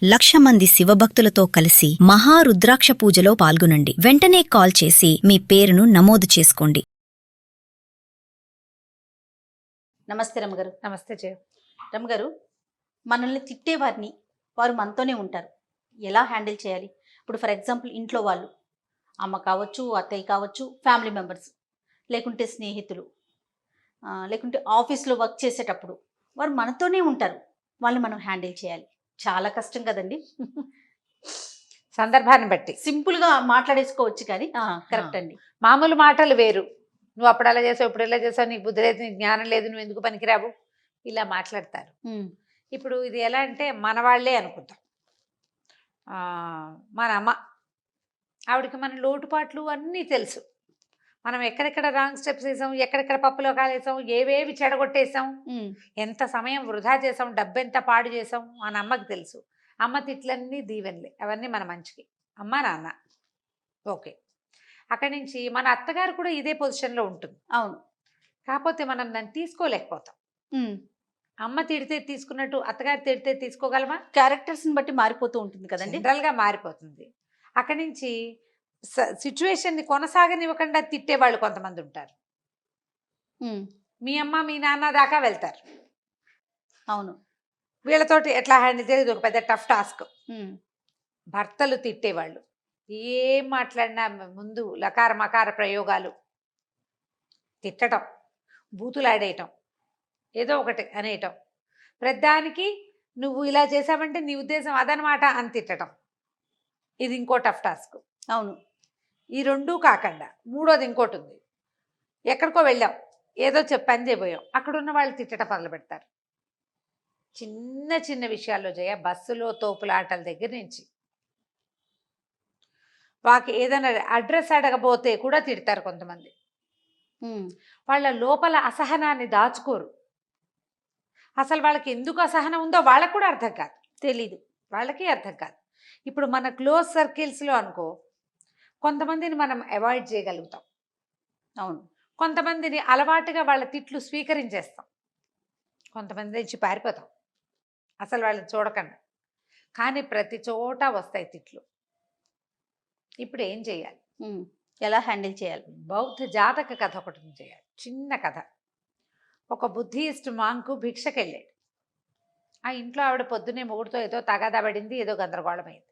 1,00,000 మంది శివభక్తులతో కలిసి మహారుద్రాక్ష పూజలో పాల్గొనండి. వెంటనే కాల్ చేసి మీ పేరును నమోదు చేసుకోండి. నమస్తే రమ్మగారు. నమస్తే జయ. రమ్మగారు, మనల్ని తిట్టేవారిని వారు మనతోనే ఉంటారు. ఎలా హ్యాండిల్ చేయాలి? ఇప్పుడు ఫర్ ఎగ్జాంపుల్ ఇంట్లో వాళ్ళు, అమ్మ కావచ్చు, అత్తయ్య కావచ్చు, ఫ్యామిలీ మెంబర్స్, లేకుంటే స్నేహితులు, లేకుంటే ఆఫీస్లో వర్క్ చేసేటప్పుడు వారు మనతోనే ఉంటారు. వాళ్ళని మనం హ్యాండిల్ చేయాలి. చాలా కష్టం కదండి. సందర్భాన్ని బట్టి సింపుల్గా మాట్లాడేసుకోవచ్చు కానీ కరెక్ట్ అండి. మామూలు మాటలు వేరు. నువ్వు అప్పుడు అలా చేసావు, ఇప్పుడు ఇలా చేసావు, నీకు బుద్ధి లేదు, నీకు జ్ఞానం లేదు, నువ్వు ఎందుకు పనికిరావు, ఇలా మాట్లాడతారు. ఇప్పుడు ఇది ఎలా అంటే మన వాళ్ళే అనుకుంటాం. మన అమ్మ, ఆవిడకి మన లోటుపాట్లు అన్నీ తెలుసు. మనం ఎక్కడెక్కడ రాంగ్ స్టెప్స్ వేసాం, ఎక్కడెక్కడ పప్పులో కాలేసాం, ఏవేవి చెడగొట్టేసాం, ఎంత సమయం వృధా చేసాం, డబ్బు ఎంత పాడు చేసాం అని అమ్మకి తెలుసు. అమ్మ తిట్లన్నీ దీవెనలే, అవన్నీ మన మంచికి. అమ్మ నాన్న ఓకే. అక్కడి నుంచి మన అత్తగారు కూడా ఇదే పొజిషన్లో ఉంటుంది. అవును. కాకపోతే మనం దాన్ని తీసుకోలేకపోతాం. అమ్మ తిడితే తీసుకున్నట్టు అత్తగారు తిడితే తీసుకోగలమా? క్యారెక్టర్స్ని బట్టి మారిపోతూ ఉంటుంది కదండి. జనరల్గా మారిపోతుంది. అక్కడి నుంచి సిచ్యువేషన్ని కొనసాగనివ్వకుండా తిట్టేవాళ్ళు కొంతమంది ఉంటారు. మీ అమ్మ మీ నాన్న దాకా వెళ్తారు. అవును. వీళ్ళతోటి ఎట్లా హ్యాండిల్ చేయాలి, ఇది ఒక పెద్ద టఫ్ టాస్క్. భర్తలు తిట్టేవాళ్ళు ఏం మాట్లాడినా ముందు లకార మకార ప్రయోగాలు, తిట్టడం, బూతులాడేయటం, ఏదో ఒకటి అనేయటం, ప్రతిదానికి నువ్వు ఇలా చేసావంటే నీ ఉద్దేశం అదనమాట అని తిట్టడం. ఇది ఇంకో టఫ్ టాస్క్. అవును. ఈ రెండూ కాకుండా మూడోది ఇంకోటి ఉంది. ఎక్కడికో వెళ్ళాం, ఏదో పని చేయబోయాం, అక్కడున్న వాళ్ళు తిట్టడం మొదలు పెడతారు. చిన్న చిన్న విషయాల్లో జయ, బస్సులో తోపులాటల దగ్గర నుంచి వాకి ఏదైనా అడ్రస్ అడగబోతే కూడా తిడతారు కొంతమంది. వాళ్ళ లోపల అసహనాన్ని దాచుకోరు. అసలు వాళ్ళకి ఎందుకు అసహనం ఉందో వాళ్ళకు కూడా అర్థం కాదు, తెలీదు, వాళ్ళకి అర్థం కాదు. ఇప్పుడు మన క్లోజ్ సర్కిల్స్లో అనుకో, కొంతమందిని మనం అవాయిడ్ చేయగలుగుతాం. అవును. కొంతమందిని అలవాటుగా వాళ్ళ తిట్లు స్వీకరించేస్తాం. కొంతమంది నుంచి పారిపోతాం అసలు వాళ్ళని చూడకుండా. కానీ ప్రతి చోట వస్తాయి తిట్లు. ఇప్పుడు ఏం చేయాలి, ఎలా హ్యాండిల్ చేయాలి? బౌద్ధ జాతక కథ ఒకటి చేయాలి. చిన్న కథ. ఒక బుద్ధిస్ట్ మాంకు భిక్షకెళ్ళాడు. ఆ ఇంట్లో ఆవిడ పొద్దునే మొగుడుతో ఏదో తగాదా పడింది, ఏదో గందరగోళమైంది.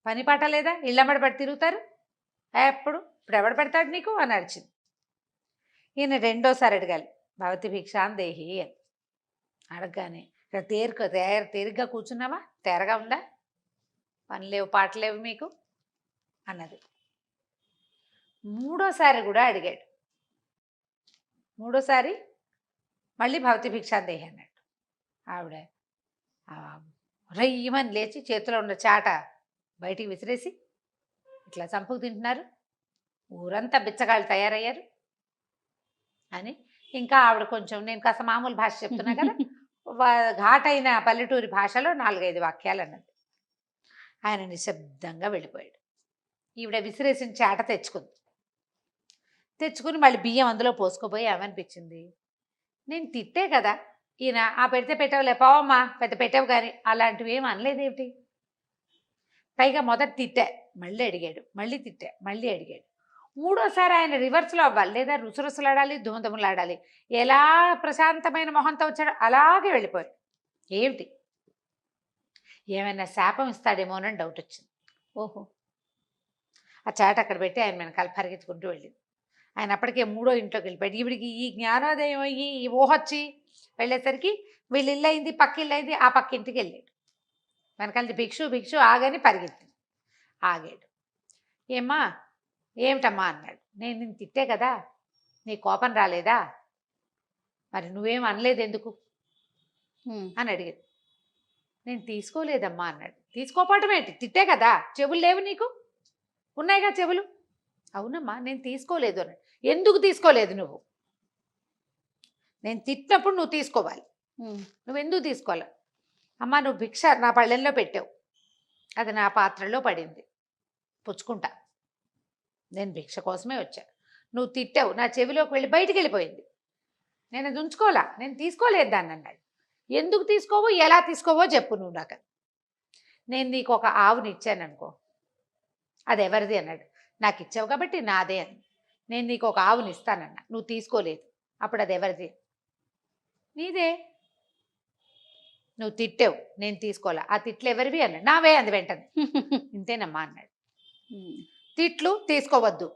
పని పాట లేదా, ఇళ్ళమ్మడి పడి తిరుగుతారు ఎప్పుడు, ఇప్పుడు ఎవడు పెడతాడు నీకు అని అరిచింది. ఈయన రెండోసారి అడగాలి, భవతి భిక్షాం దేహి అని. అడగగానే తేలిగ్గా కూర్చున్నావా, తేరగా ఉందా, పని లేవు పాట లేవు మీకు అన్నది. మూడోసారి కూడా అడిగాడు. మూడోసారి మళ్ళీ భవతి భిక్షాం దేహి అన్నాడు. ఆవిడ రయ్యమని లేచి చేతిలో ఉన్న చాట బయటికి విసిరేసి, ఇట్లా చంపుకు తింటున్నారు, ఊరంతా బిచ్చగాళ్ళు తయారయ్యారు అని. ఇంకా ఆవిడ కొంచెం, నేను కాస్త మామూలు భాష చెప్తున్నా కదా, ఘాటైన పల్లెటూరి భాషలో 4-5 వాక్యాలు అన్నది. ఆయన నిశ్శబ్దంగా వెళ్ళిపోయాడు. ఈవిడ విసిరేసిన చాట తెచ్చుకుని మళ్ళీ బియ్యం అందులో పోసుకోపోయి ఏమనిపించింది, నేను తిట్టే కదా ఈయన, పెడితే పెట్టవులే పోవమ్మా, పెద్ద పెట్టావు కానీ, అలాంటివి ఏమి అనలేదేమిటి. పైగా మొదట తిట్టా, మళ్ళీ అడిగాడు, మళ్ళీ తిట్టా, మళ్ళీ అడిగాడు. మూడోసారి ఆయన రివర్స్లో అవ్వాలి, లేదా రుసరుసలాడాలి, ధూమధుమలాడాలి. ఎలా ప్రశాంతమైన మొహంతో వచ్చాడో అలాగే వెళ్ళిపోయాడు. ఏమిటి, ఏమైనా శాపం ఇస్తాడేమోనని డౌట్ వచ్చింది. ఓహో. ఆ చాట అక్కడ పెట్టి ఆయన వెనకాల పరిగెత్తుకుంటూ వెళ్ళింది. ఆయన అప్పటికే మూడో ఇంట్లోకి వెళ్ళిపోయాడు. ఈవిడికి ఈ జ్ఞానోదయం అయ్యి ఈ ఊహొచ్చి వెళ్ళేసరికి వీళ్ళు ఇల్లు అయింది, పక్క ఇల్లు అయింది, ఆ పక్క ఇంటికి వెళ్ళాడు. వెనకాలది భిక్షు ఆగని పరిగెత్తింది. ఆగాడు. ఏమ్మా ఏమిటమ్మా అన్నాడు. నేను నిన్ను తిట్టే కదా, నీ కోపం రాలేదా, మరి నువ్వేం అనలేదు ఎందుకు అని అడిగాడు. నేను తీసుకోలేదమ్మా అన్నాడు. తీసుకోపోవటం ఏంటి, తిట్టే కదా, చెవులు లేవు నీకు, ఉన్నాయిగా చెవులు. అవునమ్మా నేను తీసుకోలేదు అన్నాడు. ఎందుకు తీసుకోలేదు నువ్వు, నేను తిట్టినప్పుడు నువ్వు తీసుకోవాలి, నువ్వెందుకు తీసుకోవాలి. అమ్మ నువ్వు భిక్ష నా పళ్ళెంలో పెట్టావు, అది నా పాత్రలో పడింది, పుచ్చుకుంటా, నేను భిక్ష కోసమే వచ్చా. నువ్వు తిట్టావు, నా చెవిలోకి వెళ్ళి బయటికి వెళ్ళిపోయింది, నేను అది ఉంచుకోవాలా, నేను తీసుకోలేదు దాన్ని అన్నాడు. ఎందుకు తీసుకోవో ఎలా తీసుకోవో చెప్పు నువ్వు నాకు. నేను నీకు ఒక ఆవుని ఇచ్చాను అనుకో, అది ఎవరిది అన్నాడు. నాకు ఇచ్చావు కాబట్టి నాదే అని. నేను నీకు ఒక ఆవుని ఇస్తానన్నా, నువ్వు తీసుకోలేదు, అప్పుడు అది ఎవరిది? నీదే. నువ్వు తిట్టావు, నేను తీసుకోలే, ఆ తిట్లు ఎవరివి అన్నాడు. నావే అంది వెంటనే. ఇంతేనమ్మా అన్నాడు. తిట్లు తీసుకోవద్దు.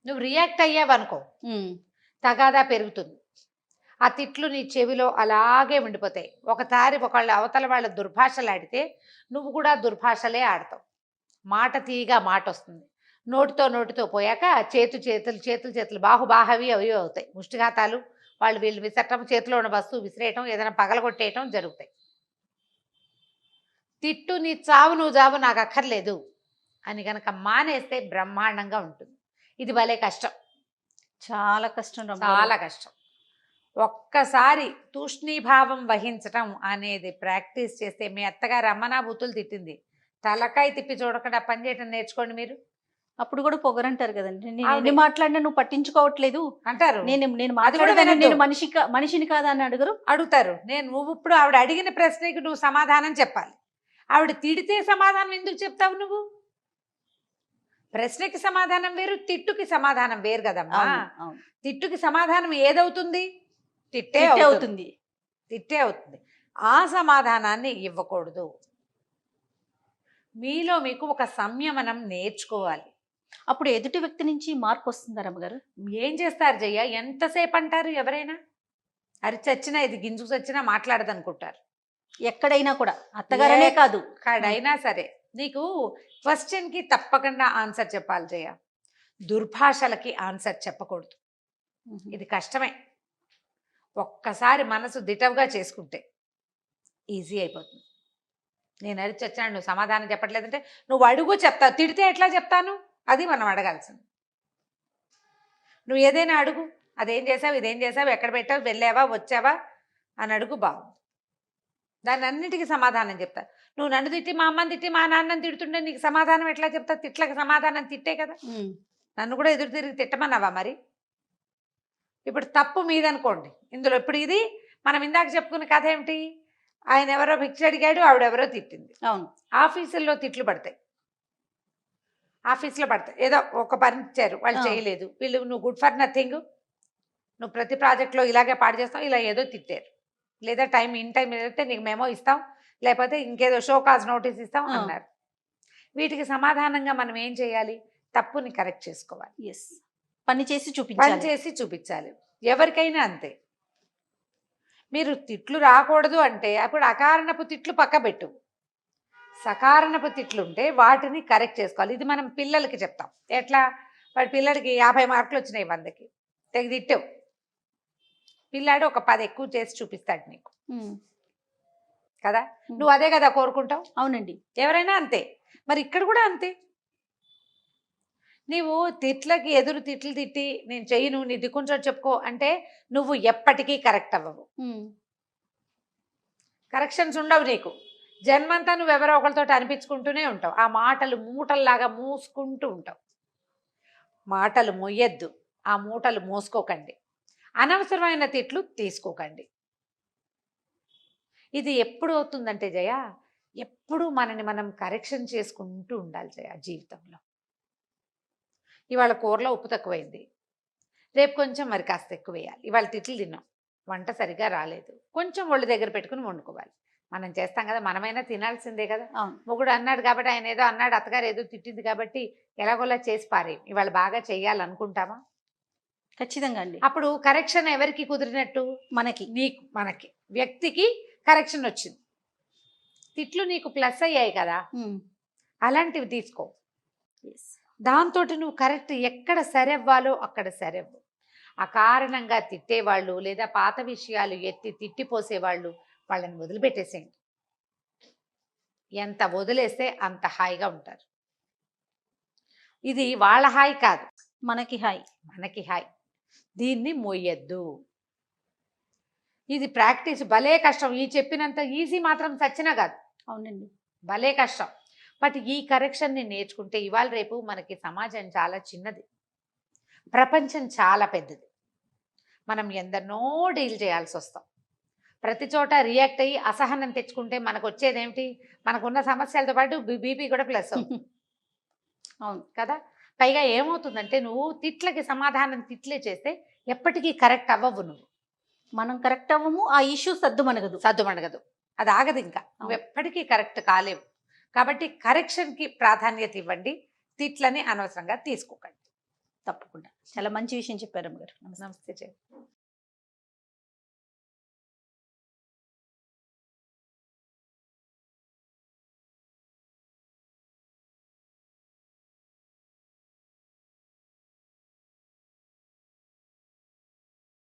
నువ్వు రియాక్ట్ అయ్యావనుకో తగాదా పెరుగుతుంది. ఆ తిట్లు నీ చెవిలో అలాగే ఉండిపోతాయి. ఒకసారి ఒకళ్ళ అవతల వాళ్ళ దుర్భాషలు ఆడితే నువ్వు కూడా దుర్భాషలే ఆడతావు. మాట తీయగా మాట వస్తుంది. నోటితో పోయాక చేతులు బాహుబాహవి అవి అవుతాయి. ముష్టిఘాతాలు, వాళ్ళు వీళ్ళు విసరటం, చేతిలో ఉన్న వస్తువు విసిరేయటం, ఏదైనా పగలగొట్టేయటం జరుగుతాయి. తిట్టు నీ చావు నువ్వు చావు నాకు అక్కర్లేదు అని కనుక మానేస్తే బ్రహ్మాండంగా ఉంటుంది. ఇది భలే కష్టం, చాలా కష్టం రమ్య. చాలా కష్టం. ఒక్కసారి తూష్ణీభావం వహించటం అనేది ప్రాక్టీస్ చేస్తే, మీ అత్తగారు అమ్మనా బూతులు తిట్టింది, తలకాయ తిప్పి చూడకుండా పని చేయటం నేర్చుకోండి మీరు. అప్పుడు కూడా పొగరంటారు కదండి, నేను అవును. ఎన్ని మాట్లాడినా నువ్వు పట్టించుకోవట్లేదు అంటారు. నేను అది కూడా మాట్లాడేదాన్ని, వినొద్దు. నేను మనిషిని కాదా అని అడుగురు. అడుగుతారు. నువ్వు ఇప్పుడు ఆవిడ అడిగిన ప్రశ్నకి నువ్వు సమాధానం చెప్పాలి. ఆవిడ తిడితే సమాధానం ఎందుకు చెప్తావు నువ్వు? ప్రశ్నకి సమాధానం వేరు, తిట్టుకి సమాధానం వేరు కదమ్మా. అవును. తిట్టుకి సమాధానం ఏదవుతుంది? తిట్టే తిట్టే అవుతుంది. అవుతుంది. తిట్టే అవుతుంది. ఆ సమాధానాన్ని ఇవ్వకూడదు. మీలో మీకు ఒక సంయమనం నేర్చుకోవాలి. అప్పుడు ఎదుటి వ్యక్తి నుంచి మార్పు వస్తుందా రమ్మగారు? ఏం చేస్తారు జయ్య? ఎంతసేపు అంటారు ఎవరైనా? చచ్చినా ఇది గింజు చచ్చినా మాట్లాడదనుకుంటారు. ఎక్కడైనా కూడా, అత్తగారనే కాదు, ఎక్కడైనా సరే నీకు క్వశ్చన్కి తప్పకుండా ఆన్సర్ చెప్పాలి జయ. దుర్భాషలకి ఆన్సర్ చెప్పకూడదు. ఇది కష్టమే. ఒక్కసారి మనసు దిటవుగా చేసుకుంటే ఈజీ అయిపోతుంది. నేను చచ్చాను, నువ్వు సమాధానం చెప్పట్లేదంటే నువ్వు అడుగు చెప్తావు. తిడితే ఎట్లా చెప్తాను? అది మనం అడగాల్సింది. నువ్వు ఏదైనా అడుగు, అదేం చేసావు, ఇదేం చేసావు, ఎక్కడ పెట్టావు, వెళ్ళావా వచ్చావా అని అడుగు, బాగుంది. దాన్ని అన్నిటికీ సమాధానం చెప్తా. నువ్వు నన్ను తిట్టి, మా అమ్మని తిట్టి, మా నాన్నని తిడుతుంటే నీకు సమాధానం ఎట్లా చెప్తా? తిట్లకి సమాధానం తిట్టే కదా. నన్ను కూడా ఎదురు తిరిగి తిట్టమన్నావా మరి? ఇప్పుడు తప్పు మీదనుకోండి ఇందులో. ఇప్పుడు ఇది మనం ఇందాక చెప్పుకున్న కథ ఏమిటి? ఆయన ఎవరో భిక్ష అడిగాడు, ఆవిడెవరో తిట్టింది. అవును. ఆఫీసుల్లో తిట్లు పడతాయి. ఆఫీస్లో పడతాయి. ఏదో ఒక పని ఇచ్చారు, వాళ్ళు చేయలేదు, వీళ్ళు నువ్వు గుడ్ ఫర్ నథింగ్, నువ్వు ప్రతి ప్రాజెక్ట్లో ఇలాగే పాడు చేస్తావు, ఇలా ఏదో తిట్టారు. లేదా ఇన్ టైం ఏదైతే నీకు మెమో ఇస్తాం, లేకపోతే ఇంకేదో షో కాజ్ నోటీస్ ఇస్తాం అన్నారు. వీటికి సమాధానంగా మనం ఏం చేయాలి? తప్పుని కరెక్ట్ చేసుకోవాలి. ఎస్, పని చేసి చూపించాలి. ఎవరికైనా అంతే. మీరు తిట్లు రాకూడదు అంటే అప్పుడు అకారణపు తిట్లు పక్క పెట్టు. సకారణపు తిట్లు ఉంటే వాటిని కరెక్ట్ చేసుకోవాలి. ఇది మనం పిల్లలకి చెప్తాం. ఎట్లా? వాడి పిల్లడికి 50 మార్కులు వచ్చినాయి 100కి, తెగ తిట్టావు, పిల్లాడు ఒక 10 ఎక్కువ చేసి చూపిస్తాడు నీకు కదా. నువ్వు అదే కదా కోరుకుంటావు. అవునండి, ఎవరైనా అంతే. మరి ఇక్కడ కూడా అంతే. నీవు తిట్లకి ఎదురు తిట్లు తిట్టి నేను చెయ్యను, నీ దిక్కుంచో చెప్పుకో అంటే నువ్వు ఎప్పటికీ కరెక్ట్ అవ్వవు. కరెక్షన్స్ ఉండవు నీకు. జన్మంతా నువ్వు ఎవరో ఒకరితో అనిపించుకుంటూనే ఉంటావు. ఆ మాటలు మూటల్లాగా మూసుకుంటూ ఉంటావు. మాటలు మొయ్యద్దు, ఆ మూటలు మోసుకోకండి. అనవసరమైన తిట్లు తీసుకోకండి. ఇది ఎప్పుడు అవుతుందంటే జయ, ఎప్పుడు మనని మనం కరెక్షన్ చేసుకుంటూ ఉండాలి జయ జీవితంలో. ఇవాళ కూరలో ఉప్పు తక్కువైంది, రేపు కొంచెం మరి కాస్త ఎక్కువ వేయాలి. ఇవాళ తిట్లు తిన్నాం, వంట సరిగా రాలేదు, కొంచెం ఒళ్ళు దగ్గర పెట్టుకుని వండుకోవాలి. మనం చేస్తాం కదా, మనమైనా తినాల్సిందే కదా. మొగుడు అన్నాడు కాబట్టి, ఆయన ఏదో అన్నాడు, అత్తగారు ఏదో తిట్టింది కాబట్టి ఎలాగోలా చేసి పారేయం. ఇవాళ బాగా చెయ్యాలనుకుంటామా? ఖచ్చితంగా అండి. అప్పుడు కరెక్షన్ ఎవరికి కుదిరినట్టు? మనకి వ్యక్తికి కరెక్షన్ వచ్చింది. తిట్లు నీకు ప్లస్ అయ్యాయి కదా, అలాంటివి తీసుకో. దాంతో నువ్వు కరెక్ట్ ఎక్కడ సరెవ్వాలో అక్కడ సరెవ్వు. అకారణంగా తిట్టేవాళ్ళు లేదా పాత విషయాలు ఎత్తి తిట్టిపోసేవాళ్ళు, వాళ్ళని వదిలిపెట్టేసేయండి. ఎంత వదిలేస్తే అంత హాయిగా ఉంటారు. ఇది వాళ్ళ హాయి కాదు, మనకి హాయి. దీన్ని మోయద్దు. ఇది ప్రాక్టీస్ భలే కష్టం. ఈ చెప్పినంత ఈజీ మాత్రం సచ్చినా కాదు. అవునండి, భలే కష్టం. బట్ ఈ కరెక్షన్ని నేర్చుకుంటే ఇవాళ రేపు మనకి సమాజం చాలా చిన్నది, ప్రపంచం చాలా పెద్దది. మనం ఎందరినో డీల్ చేయాల్సి వస్తాం. ప్రతి చోట రియాక్ట్ అయ్యి అసహనం తెచ్చుకుంటే మనకు వచ్చేది ఏమిటి? మనకున్న సమస్యలతో పాటు బీపీ కూడా ప్లస్ అవుతుంది అవును. కదా. పైగా ఏమవుతుందంటే నువ్వు తిట్లకి సమాధానం తిట్లే చేస్తే ఎప్పటికీ కరెక్ట్ అవ్వవు. నువ్వు మనం కరెక్ట్ అవ్వము, ఆ ఇష్యూ సద్దుమణగదు. సద్దుమణగదు, అది ఆగదు. ఇంకా నువ్వు ఎప్పటికీ కరెక్ట్ కాలేవు. కాబట్టి కరెక్షన్కి ప్రాధాన్యత ఇవ్వండి, తిట్లని అనవసరంగా తీసుకోకండి. తప్పకుండా చాలా మంచి విషయం చెప్పారు అమ్మగారు. నమస్తే.